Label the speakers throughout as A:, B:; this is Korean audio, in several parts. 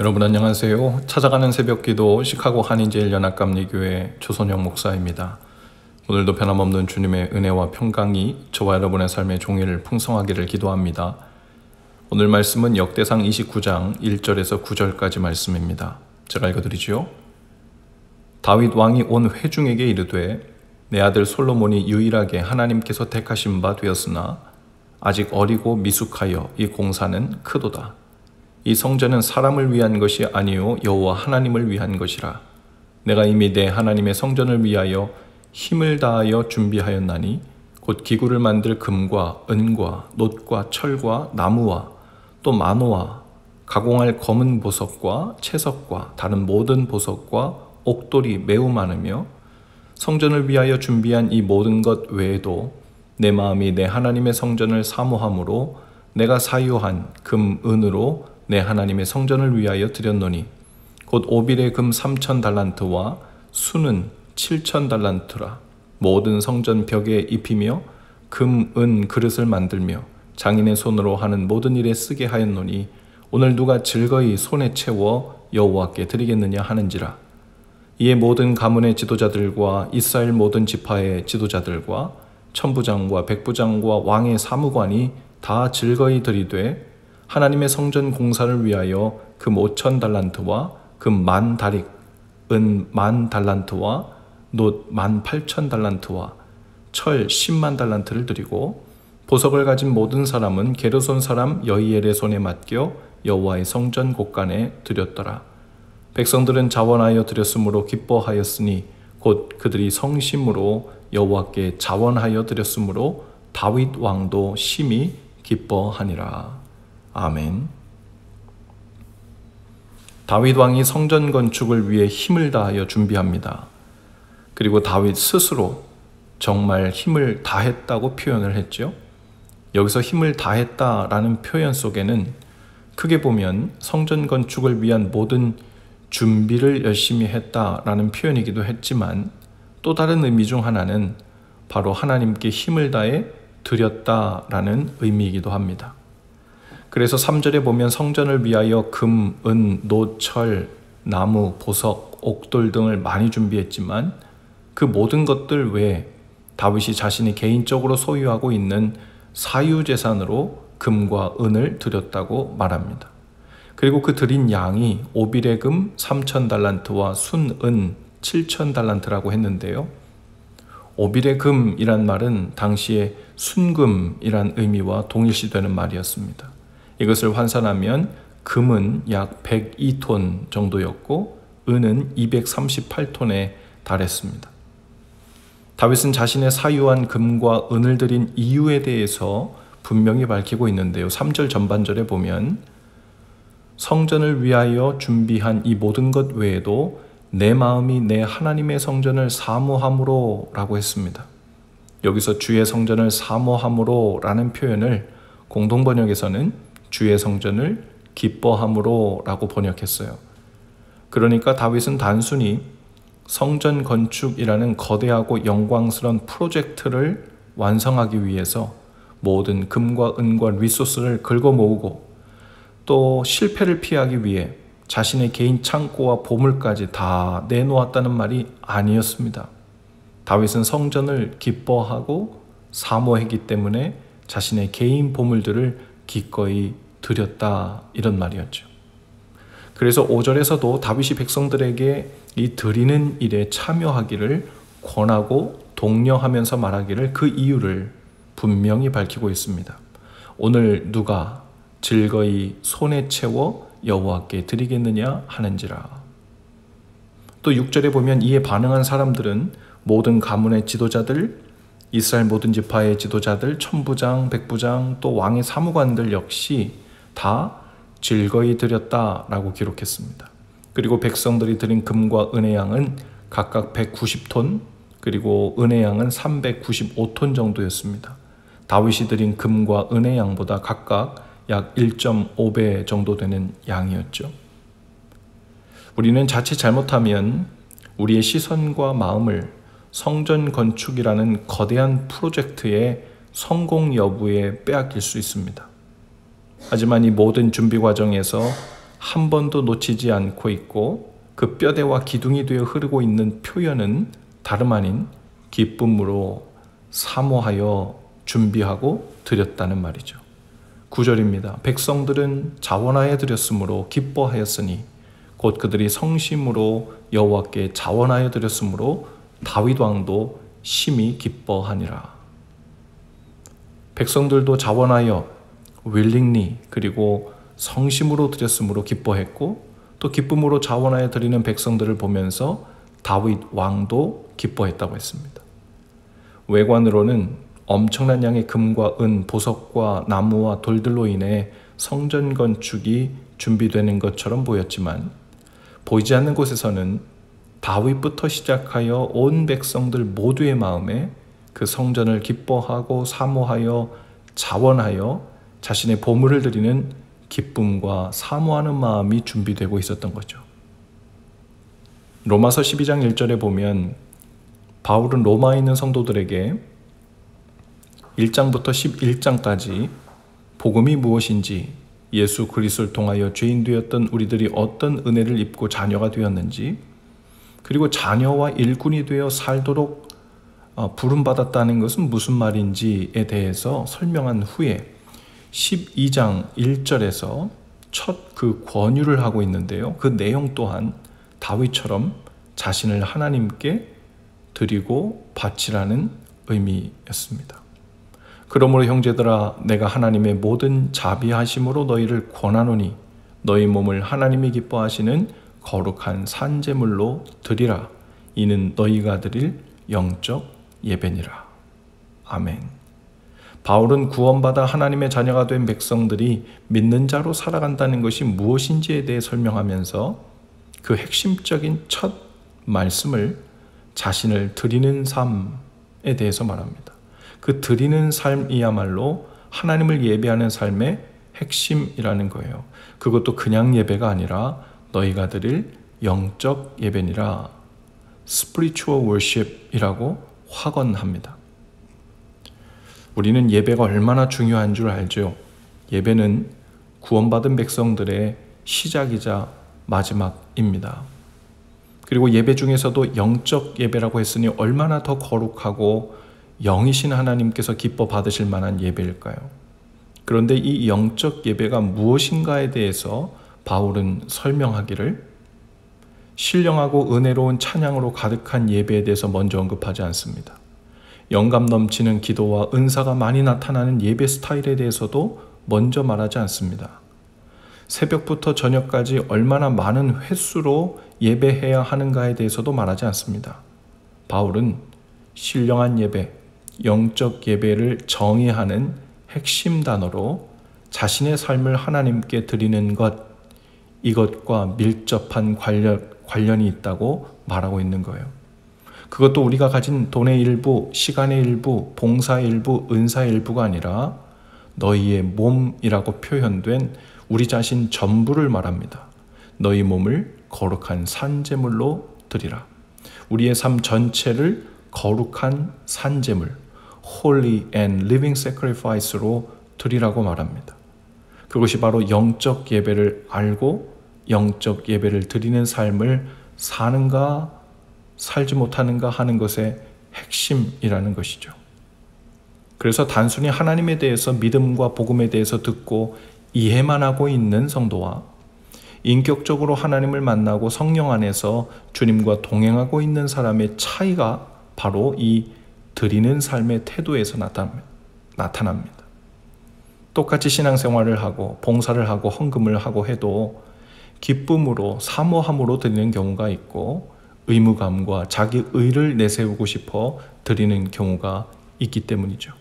A: 여러분 안녕하세요. 찾아가는 새벽기도 시카고 한인제일연합감리교회 조선영 목사입니다. 오늘도 변함없는 주님의 은혜와 평강이 저와 여러분의 삶의 종일 풍성하기를 기도합니다. 오늘 말씀은 역대상 29장 1절에서 9절까지 말씀입니다. 제가 읽어드리죠. 다윗 왕이 온 회중에게 이르되 내 아들 솔로몬이 유일하게 하나님께서 택하신 바 되었으나 아직 어리고 미숙하여 이 공사는 크도다. 이 성전은 사람을 위한 것이 아니요 여호와 하나님을 위한 것이라. 내가 이미 내 하나님의 성전을 위하여 힘을 다하여 준비하였나니 곧 기구를 만들 금과 은과 놋과 철과 나무와 또 만호와 가공할 검은 보석과 채석과 다른 모든 보석과 옥돌이 매우 많으며 성전을 위하여 준비한 이 모든 것 외에도 내 마음이 내 하나님의 성전을 사모함으로 내가 사유한 금, 은으로 내 하나님의 성전을 위하여 드렸노니 곧 오빌의 금 3,000달란트와 수는 7,000달란트라. 모든 성전 벽에 입히며 금, 은 그릇을 만들며 장인의 손으로 하는 모든 일에 쓰게 하였노니 오늘 누가 즐거이 손에 채워 여호와께 드리겠느냐 하는지라. 이에 모든 가문의 지도자들과 이스라엘 모든 지파의 지도자들과 천부장과 백부장과 왕의 사무관이 다 즐거이 드리되 하나님의 성전 공사를 위하여 금 5,000달란트와 금 10,000다릭, 은 10,000달란트와 놋 18,000달란트와 철 100,000달란트를 드리고 보석을 가진 모든 사람은 게르손 사람 여이엘의 손에 맡겨 여호와의 성전 곳간에 드렸더라. 백성들은 자원하여 드렸으므로 기뻐하였으니 곧 그들이 성심으로 여호와께 자원하여 드렸으므로 다윗 왕도 심히 기뻐하니라. 아멘. 다윗 왕이 성전 건축을 위해 힘을 다하여 준비합니다. 그리고 다윗 스스로 정말 힘을 다했다고 표현을 했죠. 여기서 힘을 다했다라는 표현 속에는 크게 보면 성전 건축을 위한 모든 준비를 열심히 했다라는 표현이기도 했지만 또 다른 의미 중 하나는 바로 하나님께 힘을 다해 드렸다라는 의미이기도 합니다. 그래서 3절에 보면 성전을 위하여 금, 은, 놋, 철, 나무, 보석, 옥돌 등을 많이 준비했지만 그 모든 것들 외에 다윗이 자신이 개인적으로 소유하고 있는 사유재산으로 금과 은을 드렸다고 말합니다. 그리고 그 드린 양이 오빌의 금 3,000달란트와 순은 7,000달란트라고 했는데요. 오빌의 금이란 말은 당시에 순금이란 의미와 동일시되는 말이었습니다. 이것을 환산하면 금은 약 102톤 정도였고 은은 238톤에 달했습니다. 다윗은 자신의 사유한 금과 은을 드린 이유에 대해서 분명히 밝히고 있는데요. 3절 전반절에 보면 성전을 위하여 준비한 이 모든 것 외에도 내 마음이 내 하나님의 성전을 사모함으로 라고 했습니다. 여기서 주의 성전을 사모함으로 라는 표현을 공동번역에서는 주의 성전을 기뻐함으로 라고 번역했어요. 그러니까 다윗은 단순히 성전 건축이라는 거대하고 영광스러운 프로젝트를 완성하기 위해서 모든 금과 은과 리소스를 긁어 모으고 또 실패를 피하기 위해 자신의 개인 창고와 보물까지 다 내놓았다는 말이 아니었습니다. 다윗은 성전을 기뻐하고 사모했기 때문에 자신의 개인 보물들을 기꺼이 드렸다 이런 말이었죠. 그래서 5절에서도 다윗이 백성들에게 이 드리는 일에 참여하기를 권하고 독려하면서 말하기를 그 이유를 분명히 밝히고 있습니다. 오늘 누가 즐거이 손에 채워 여호와께 드리겠느냐 하는지라. 또 6절에 보면 이에 반응한 사람들은 모든 가문의 지도자들, 이스라엘 모든 지파의 지도자들, 천부장, 백부장, 또 왕의 사무관들 역시 다 즐거이 드렸다라고 기록했습니다. 그리고 백성들이 드린 금과 은의 양은 각각 190톤, 그리고 은의 양은 395톤 정도였습니다. 다윗이 드린 금과 은의 양보다 각각 약 1.5배 정도 되는 양이었죠. 우리는 자칫 잘못하면 우리의 시선과 마음을 성전 건축이라는 거대한 프로젝트의 성공 여부에 빼앗길 수 있습니다. 하지만 이 모든 준비 과정에서 한 번도 놓치지 않고 있고 그 뼈대와 기둥이 되어 흐르고 있는 표현은 다름 아닌 기쁨으로 사모하여 준비하고 드렸다는 말이죠. 9절입니다. 백성들은 자원하여 드렸으므로 기뻐하였으니 곧 그들이 성심으로 여호와께 자원하여 드렸으므로 다윗 왕도 심히 기뻐하니라. 백성들도 자원하여 willingly 그리고 성심으로 드렸으므로 기뻐했고 또 기쁨으로 자원하여 드리는 백성들을 보면서 다윗 왕도 기뻐했다고 했습니다. 외관으로는 엄청난 양의 금과 은, 보석과 나무와 돌들로 인해 성전 건축이 준비되는 것처럼 보였지만 보이지 않는 곳에서는 다윗부터 시작하여 온 백성들 모두의 마음에 그 성전을 기뻐하고 사모하여 자원하여 자신의 보물을 드리는 기쁨과 사모하는 마음이 준비되고 있었던 거죠. 로마서 12장 1절에 보면 바울은 로마에 있는 성도들에게 1장부터 11장까지 복음이 무엇인지, 예수 그리스도를 통하여 죄인 되었던 우리들이 어떤 은혜를 입고 자녀가 되었는지, 그리고 자녀와 일꾼이 되어 살도록 부름받았다는 것은 무슨 말인지에 대해서 설명한 후에 12장 1절에서 첫 그 권유를 하고 있는데요. 그 내용 또한 다윗처럼 자신을 하나님께 드리고 바치라는 의미였습니다. 그러므로 형제들아 내가 하나님의 모든 자비하심으로 너희를 권하노니 너희 몸을 하나님이 기뻐하시는 거룩한 산제물로 드리라. 이는 너희가 드릴 영적 예배니라. 아멘. 바울은 구원받아 하나님의 자녀가 된 백성들이 믿는 자로 살아간다는 것이 무엇인지에 대해 설명하면서 그 핵심적인 첫 말씀을 자신을 드리는 삶에 대해서 말합니다. 그 드리는 삶이야말로 하나님을 예배하는 삶의 핵심이라는 거예요. 그것도 그냥 예배가 아니라 너희가 드릴 영적 예배니라. spiritual worship이라고 확언합니다. 우리는 예배가 얼마나 중요한 줄 알죠. 예배는 구원받은 백성들의 시작이자 마지막입니다. 그리고 예배 중에서도 영적 예배라고 했으니 얼마나 더 거룩하고 영이신 하나님께서 기뻐 받으실 만한 예배일까요? 그런데 이 영적 예배가 무엇인가에 대해서 바울은 설명하기를 신령하고 은혜로운 찬양으로 가득한 예배에 대해서 먼저 언급하지 않습니다. 영감 넘치는 기도와 은사가 많이 나타나는 예배 스타일에 대해서도 먼저 말하지 않습니다. 새벽부터 저녁까지 얼마나 많은 횟수로 예배해야 하는가에 대해서도 말하지 않습니다. 바울은 신령한 예배, 영적 예배를 정의하는 핵심 단어로 자신의 삶을 하나님께 드리는 것, 이것과 밀접한 관련이 있다고 말하고 있는 거예요. 그것도 우리가 가진 돈의 일부, 시간의 일부, 봉사의 일부, 은사의 일부가 아니라 너희의 몸이라고 표현된 우리 자신 전부를 말합니다. 너희 몸을 거룩한 산제물로 드리라. 우리의 삶 전체를 거룩한 산제물, Holy and Living Sacrifice로 드리라고 말합니다. 그것이 바로 영적 예배를 알고 영적 예배를 드리는 삶을 사는가 살지 못하는가 하는 것의 핵심이라는 것이죠. 그래서 단순히 하나님에 대해서 믿음과 복음에 대해서 듣고 이해만 하고 있는 성도와 인격적으로 하나님을 만나고 성령 안에서 주님과 동행하고 있는 사람의 차이가 바로 이 드리는 삶의 태도에서 나타납니다. 똑같이 신앙생활을 하고 봉사를 하고 헌금을 하고 해도 기쁨으로 사모함으로 드리는 경우가 있고 의무감과 자기 의를 내세우고 싶어 드리는 경우가 있기 때문이죠.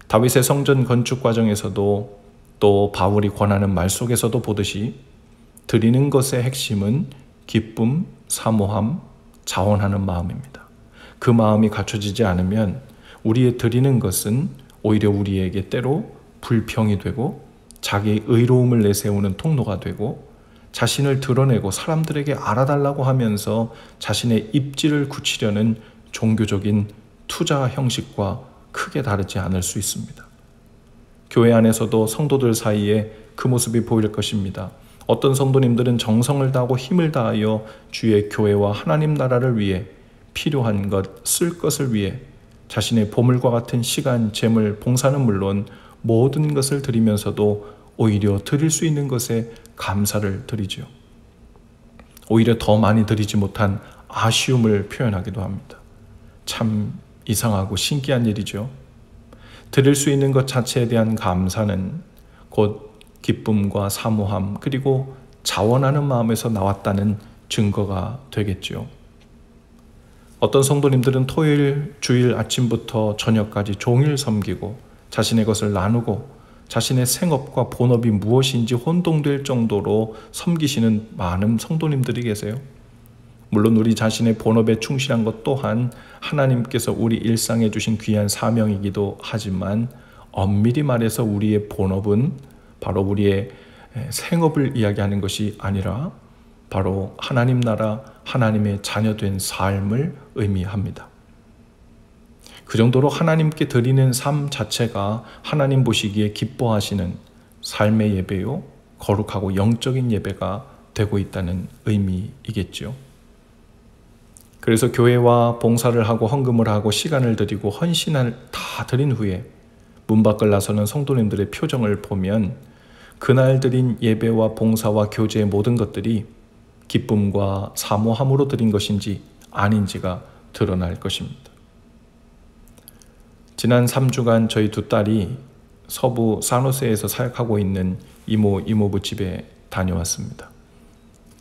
A: 다윗의 성전 건축 과정에서도 또 바울이 권하는 말 속에서도 보듯이 드리는 것의 핵심은 기쁨, 사모함, 자원하는 마음입니다. 그 마음이 갖춰지지 않으면 우리의 드리는 것은 오히려 우리에게 때로 불평이 되고 자기의 의로움을 내세우는 통로가 되고 자신을 드러내고 사람들에게 알아달라고 하면서 자신의 입지를 굳히려는 종교적인 투자 형식과 크게 다르지 않을 수 있습니다. 교회 안에서도 성도들 사이에 그 모습이 보일 것입니다. 어떤 성도님들은 정성을 다하고 힘을 다하여 주의 교회와 하나님 나라를 위해 필요한 것, 쓸 것을 위해 자신의 보물과 같은 시간, 재물, 봉사는 물론 모든 것을 드리면서도 오히려 드릴 수 있는 것에 감사를 드리죠. 오히려 더 많이 드리지 못한 아쉬움을 표현하기도 합니다. 참 이상하고 신기한 일이죠. 드릴 수 있는 것 자체에 대한 감사는 곧 기쁨과 사모함 그리고 자원하는 마음에서 나왔다는 증거가 되겠죠. 어떤 성도님들은 토요일, 주일 아침부터 저녁까지 종일 섬기고 자신의 것을 나누고 자신의 생업과 본업이 무엇인지 혼동될 정도로 섬기시는 많은 성도님들이 계세요. 물론 우리 자신의 본업에 충실한 것 또한 하나님께서 우리 일상에 주신 귀한 사명이기도 하지만 엄밀히 말해서 우리의 본업은 바로 우리의 생업을 이야기하는 것이 아니라 바로 하나님 나라, 하나님의 자녀된 삶을 의미합니다. 그 정도로 하나님께 드리는 삶 자체가 하나님 보시기에 기뻐하시는 삶의 예배요, 거룩하고 영적인 예배가 되고 있다는 의미이겠죠. 그래서 교회와 봉사를 하고 헌금을 하고 시간을 드리고 헌신을 다 드린 후에 문 밖을 나서는 성도님들의 표정을 보면 그날 드린 예배와 봉사와 교제의 모든 것들이 기쁨과 사모함으로 드린 것인지 아닌지가 드러날 것입니다. 지난 3주간 저희 두 딸이 서부 산호세에서 사역하고 있는 이모, 이모부 집에 다녀왔습니다.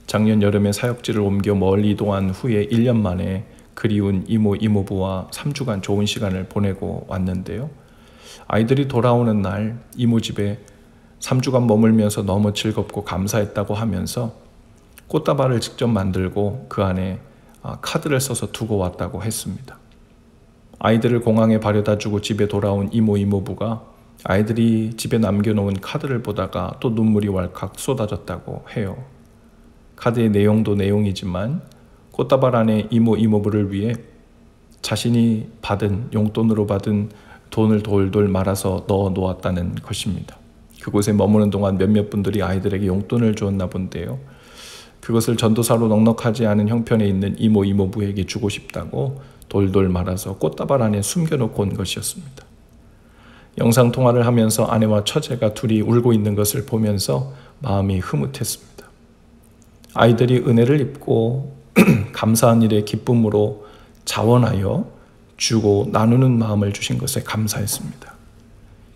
A: 작년 여름에 사역지를 옮겨 멀리 이동한 후에 1년 만에 그리운 이모, 이모부와 3주간 좋은 시간을 보내고 왔는데요. 아이들이 돌아오는 날 이모 집에 3주간 머물면서 너무 즐겁고 감사했다고 하면서 꽃다발을 직접 만들고 그 안에 카드를 써서 두고 왔다고 했습니다. 아이들을 공항에 바래다주고 집에 돌아온 이모, 이모부가 아이들이 집에 남겨놓은 카드를 보다가 또 눈물이 왈칵 쏟아졌다고 해요. 카드의 내용도 내용이지만 꽃다발 안에 이모, 이모부를 위해 자신이 받은 용돈으로 받은 돈을 돌돌 말아서 넣어 놓았다는 것입니다. 그곳에 머무는 동안 몇몇 분들이 아이들에게 용돈을 주었나 본데요. 그것을 전도사로 넉넉하지 않은 형편에 있는 이모, 이모부에게 주고 싶다고 돌돌 말아서 꽃다발 안에 숨겨놓고 온 것이었습니다. 영상통화를 하면서 아내와 처제가 둘이 울고 있는 것을 보면서 마음이 흐뭇했습니다. 아이들이 은혜를 입고 감사한 일에 기쁨으로 자원하여 주고 나누는 마음을 주신 것에 감사했습니다.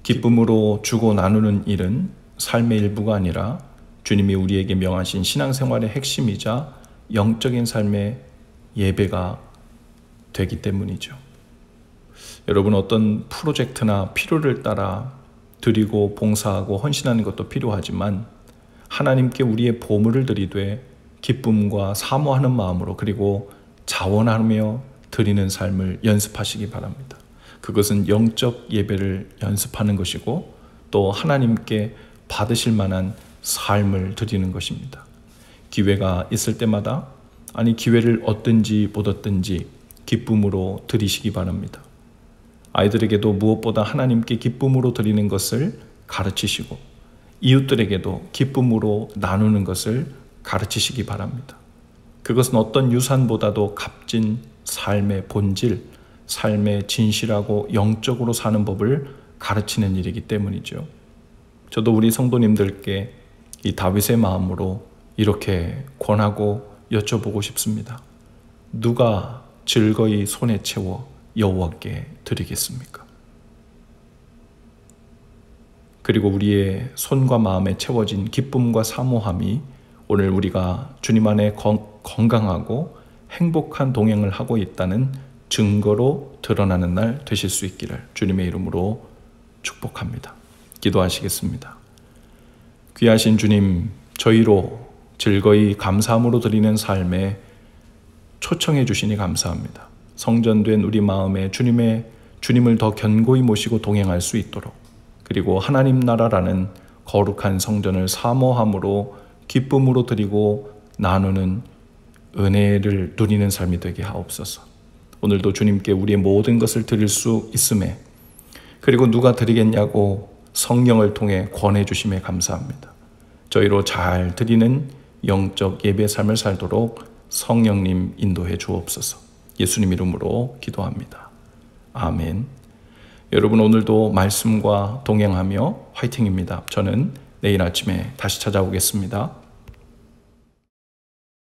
A: 기쁨으로 주고 나누는 일은 삶의 일부가 아니라 주님이 우리에게 명하신 신앙생활의 핵심이자 영적인 삶의 예배가 되기 때문이죠. 여러분, 어떤 프로젝트나 필요를 따라 드리고 봉사하고 헌신하는 것도 필요하지만 하나님께 우리의 보물을 드리되 기쁨과 사모하는 마음으로 그리고 자원하며 드리는 삶을 연습하시기 바랍니다. 그것은 영적 예배를 연습하는 것이고 또 하나님께 받으실 만한 삶을 드리는 것입니다. 기회가 있을 때마다 기회를 얻든지 못 얻든지 기쁨으로 드리시기 바랍니다. 아이들에게도 무엇보다 하나님께 기쁨으로 드리는 것을 가르치시고 이웃들에게도 기쁨으로 나누는 것을 가르치시기 바랍니다. 그것은 어떤 유산보다도 값진 삶의 본질, 삶의 진실하고 영적으로 사는 법을 가르치는 일이기 때문이죠. 저도 우리 성도님들께 이 다윗의 마음으로 이렇게 권하고 여쭤보고 싶습니다. 누가 즐거이 손에 채워 여호와께 드리겠습니까? 그리고 우리의 손과 마음에 채워진 기쁨과 사모함이 오늘 우리가 주님 안에 건강하고 행복한 동행을 하고 있다는 증거로 드러나는 날 되실 수 있기를 주님의 이름으로 축복합니다. 기도하시겠습니다. 귀하신 주님, 저희로 즐거이 감사함으로 드리는 삶에 초청해 주시니 감사합니다. 성전된 우리 마음에 주님을 더 견고히 모시고 동행할 수 있도록, 그리고 하나님 나라라는 거룩한 성전을 사모함으로 기쁨으로 드리고 나누는 은혜를 누리는 삶이 되게 하옵소서. 오늘도 주님께 우리의 모든 것을 드릴 수 있음에, 그리고 누가 드리겠냐고 성령을 통해 권해 주심에 감사합니다. 저희로 잘 드리는 영적 예배 삶을 살도록 성령님 인도해 주옵소서. 예수님 이름으로 기도합니다. 아멘. 여러분 오늘도 말씀과 동행하며 화이팅입니다. 저는 내일 아침에 다시 찾아오겠습니다.